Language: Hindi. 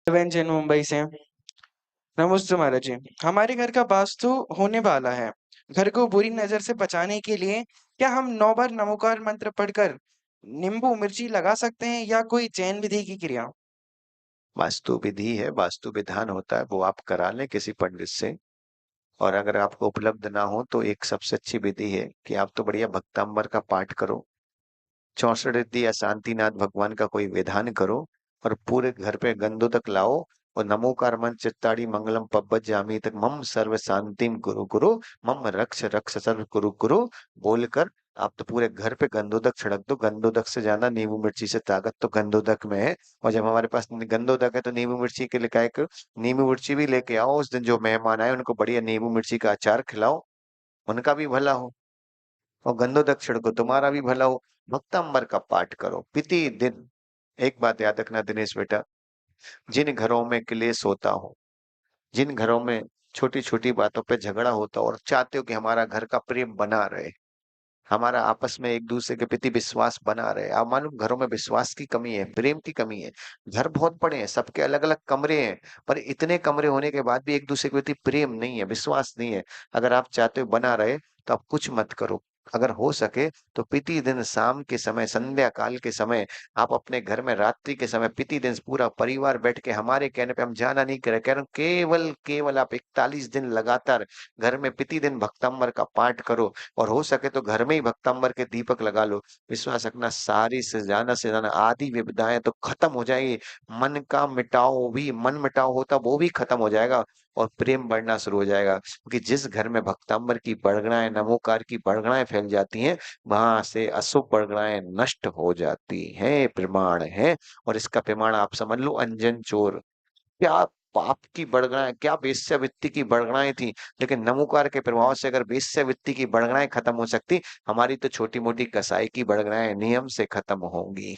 व्यंजन मुंबई से। नमस्ते महाराज जी। हमारे घर का वास्तु होने वाला है। घर को बुरी नजर से बचाने के लिए क्या हम 9 बार नमोकार मंत्र पढ़कर नींबू मिर्ची लगा सकते हैं या कोई चयन विधि की क्रिया? वास्तु विधि है, वास्तु विधान होता है, वो आप करा लें किसी पंडित से। और अगर आपको उपलब्ध ना हो तो एक सबसे अच्छी विधि है कि आप तो बढ़िया भक्तांबर का पाठ करो, 64 रिद्धि या शांतिनाथ भगवान का कोई विधान करो और पूरे घर पे गंधोदक लाओ और नमोकार मन चित्ताड़ी मंगलम पब्बजामि तक मम सर्व शांतिम कुरु कुरु मम रक्ष रक्ष सर्व कुरु कुरु बोलकर आप तो पूरे घर पे गंधोदक छिड़क दो। गंधोदक से ज्यादा नींबू मिर्ची से ताकत तो गंधोदक में है। और जब हमारे पास गंधोदक है तो नींबू मिर्ची के लिए काय करो, नींबू मिर्ची भी लेके आओ। उस दिन जो मेहमान आए उनको बढ़िया नींबू मिर्ची का अचार खिलाओ, उनका भी भला हो और गंधोदक छिड़को, तुम्हारा भी भला हो। भक्तांबर का पाठ करो प्रति दिन। एक बात याद रखना दिनेश बेटा, जिन घरों में क्लेश होता हो, जिन घरों में छोटी छोटी बातों पे झगड़ा होता हो और चाहते हो कि हमारा घर का प्रेम बना रहे, हमारा आपस में एक दूसरे के प्रति विश्वास बना रहे। आप मालूम घरों में विश्वास की कमी है, प्रेम की कमी है। घर बहुत बड़े हैं, सबके अलग अलग कमरे हैं, पर इतने कमरे होने के बाद भी एक दूसरे के प्रति प्रेम नहीं है, विश्वास नहीं है। अगर आप चाहते हो बना रहे तो आप कुछ मत करो। अगर हो सके तो प्रति दिन शाम के समय, संध्या काल के समय, आप अपने घर में रात्रि के समय प्रति दिन पूरा परिवार बैठ के, हमारे कहने पे हम जाना नहीं कह रहे, केवल केवल आप 41 दिन लगातार घर में प्रति दिन भक्तंबर का पाठ करो। और हो सके तो घर में ही भक्तंबर के दीपक लगा लो। विश्वास रखना सारी से ज्यादा आदि विपदाएं तो खत्म हो जाएगी। मन का मिटाओ भी, मन मिटाओ होता वो भी खत्म हो जाएगा और प्रेम बढ़ना शुरू हो जाएगा। क्योंकि जिस घर में भक्तंबर की बड़गड़ाएं, नमोकार की बड़गड़ाएं फैल जाती हैं, वहां से अशुभ बड़गड़ाएं नष्ट हो जाती हैं, प्रमाण है। और इसका प्रमाण आप समझ लो, अंजन चोर, क्या पाप की बड़गड़ाएं, क्या वेश्यावृत्ति की बड़गड़ाएं थी, लेकिन नमोकार के प्रभाव से अगर वेश्यावृत्ति की बड़गड़ाएं खत्म हो सकती, हमारी तो छोटी मोटी कसाई की बड़गड़ाएं नियम से खत्म होंगी।